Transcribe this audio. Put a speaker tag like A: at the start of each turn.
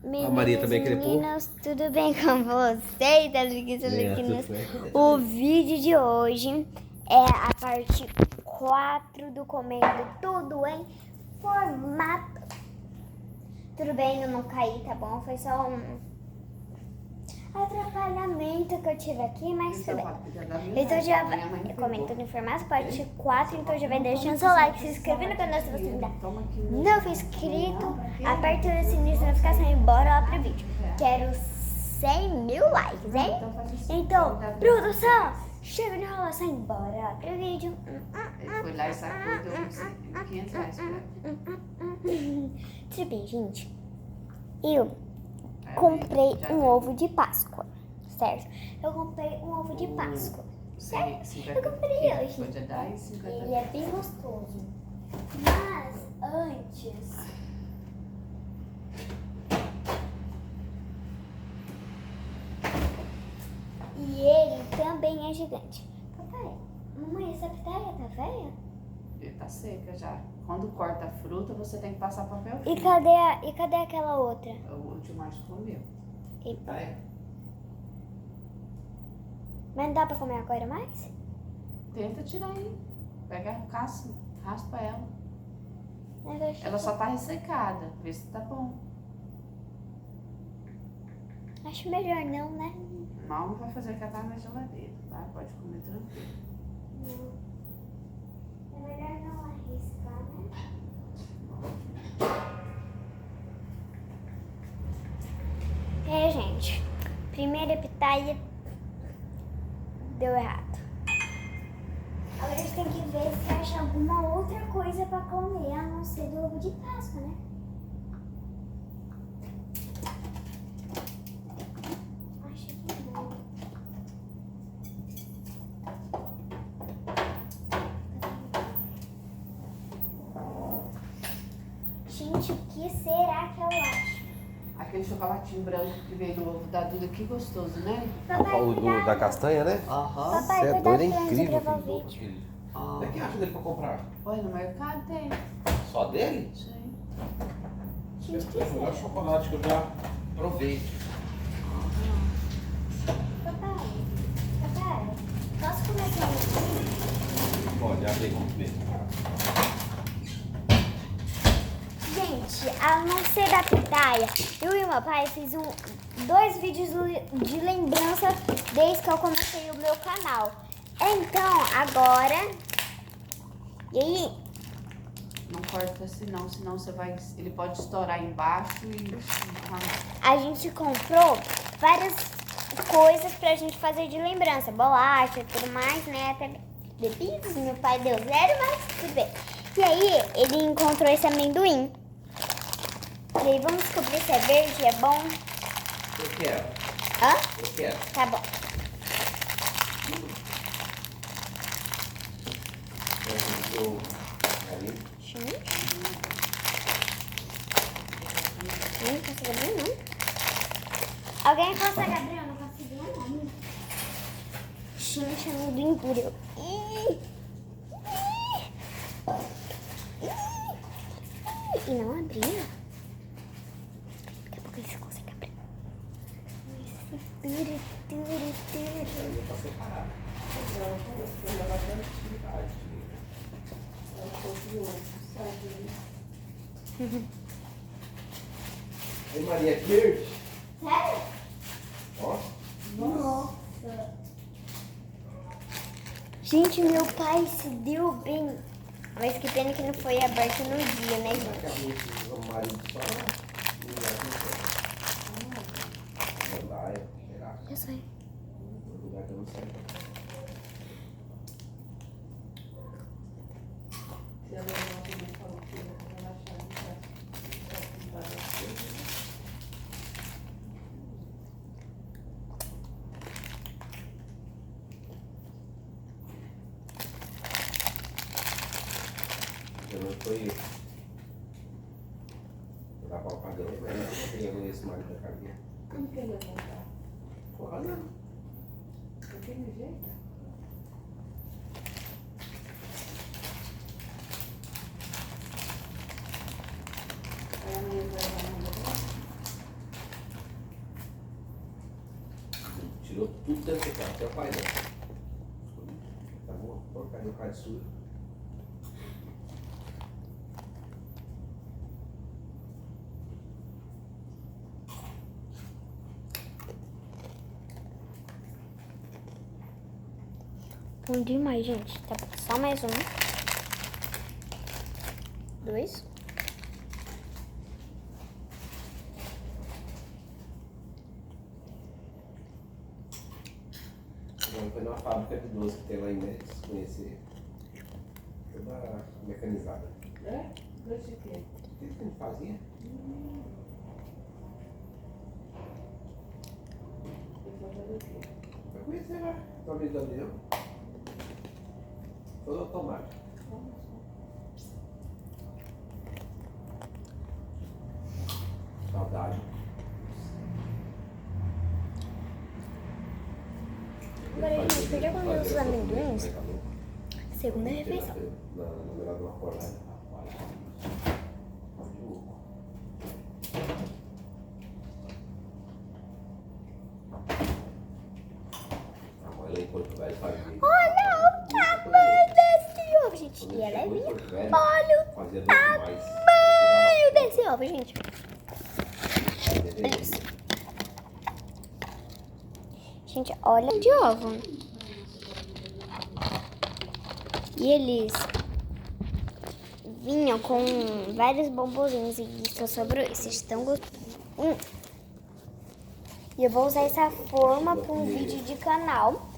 A: A Maria também queria pôr.
B: Meninas, tudo bem com vocês? O vídeo de hoje é a parte 4 do Comendo Tudo em Formato. Tudo bem, eu não caí, tá bom? Foi só um atrapalhamento que eu tive aqui, mas tudo bem. Então já vai comentando em formato parte 4, então já vai deixando seu like, se inscrevendo no canal se você ainda não for inscrito, aperta o sininho de notificação e bora lá pro vídeo. Quero 100 mil likes, hein? Então, produção, chega de enrolação e bora lá pro vídeo.
C: Ele foi lá e sacou, deu uns 500 reais pra ela.
B: Tudo bem, gente? Eu comprei um ovo de Páscoa, certo? Eu comprei um ovo de Páscoa, certo? Eu comprei hoje. Ele é bem gostoso. Mas antes... E ele também é gigante. Papai, mamãe, essa pitaia tá velha?
C: Ele tá seca já. Quando corta a fruta, você tem que passar papel
B: E
C: filme.
B: cadê aquela outra?
C: O tio Márcio comeu.
B: Mas não dá pra comer agora mais?
C: Tenta tirar aí. Pega a casca, raspa ela.
B: Mas eu acho
C: Ela só tá ressecada. Vê se tá bom.
B: Acho melhor não, né?
C: Mal não vai fazer que ela tá na geladeira, tá? Pode comer tranquilo.
B: Não. É melhor não arriscar, né? Gente. Primeira pitaia deu errado. Agora a gente tem que ver se acha alguma outra coisa pra comer, a não ser do ovo de Páscoa, né? Acho que não. Gente, o que será que eu acho?
C: Aquele chocolatinho branco que veio do ovo da Duda, que gostoso, né?
A: Da castanha, né?
C: Aham.
B: Papai,
A: Você é
B: cuidado
A: doido, é
B: pra não
A: incrível.
B: gravar o vídeo.
A: Filho. Onde é que acha dele pra comprar?
C: Olha, no mercado tem.
A: Só dele?
C: Sim.
B: Gente, que
A: É o melhor
B: será?
A: chocolate que eu já provei.
B: Papai, posso começar aqui?
A: Pode, abre aí, vamos ver.
B: Gente, a não ser da pitaia, eu e meu pai fiz dois vídeos de lembrança desde que eu comecei o meu canal. Então, agora... E aí?
C: Não corta assim não, senão você vai. Ele pode estourar embaixo e.
B: A gente comprou várias coisas pra gente fazer de lembrança. Bolacha e tudo mais, né? Até bebidas. Meu pai deu 0, mas tudo bem. E aí, ele encontrou esse amendoim. E aí, vamos descobrir se é verde, é bom.
A: Eu quero.
B: Hã?
A: Eu quero.
B: Tá bom.
A: Ali.
B: Não consigo abrir, não. Alguém consegue abrir? Eu não consigo, não. Gente, amendoim puro. E não abria. Daqui a pouco eles conseguem abrir.
A: Pra separar. Ei, Maria, é verde?
B: Sério?
A: Ó.
B: Nossa. Gente, meu pai se deu bem. Mas que pena que não foi aberto no dia, né, gente?
A: O marido só.
B: Eu sei.
A: O lugar que eu não sei. Eu não foi dar propaganda, mas eu não tenho esse marido da caminha.
C: Como que ele vai comprar?
A: Olha.
C: Daquele jeito? Aí a menina vai lá.
A: tirou tudo dentro do carro, até o pai não. Tá bom? Porcaria, o carro sujo.
B: Bom demais, gente. Tá bom. Só mais um. 2.
A: Foi numa fábrica de doce que tem lá em Médici, conhecer. Toda mecanizada.
C: É? Doce de quê?
A: O que a gente fazia? Vai conhecer lá. Tô me dando eu. Todo automático. Saudade.
B: Agora, gente, eu já comi os amendoins. Segunda refeição.
A: Na melhor de uma fornalha. A mãe lá em Porto Velho fazia.
B: Olha o tamanho desse ovo, gente. E ela é minha. Olha o
A: Fazia doce demais.
B: tamanho desse ovo, gente. Olha isso. Gente, olha de ovo. E eles vinham com vários bombonzinhos e só sobrou esse. Estão gostando. E eu vou usar essa forma para um vídeo de canal.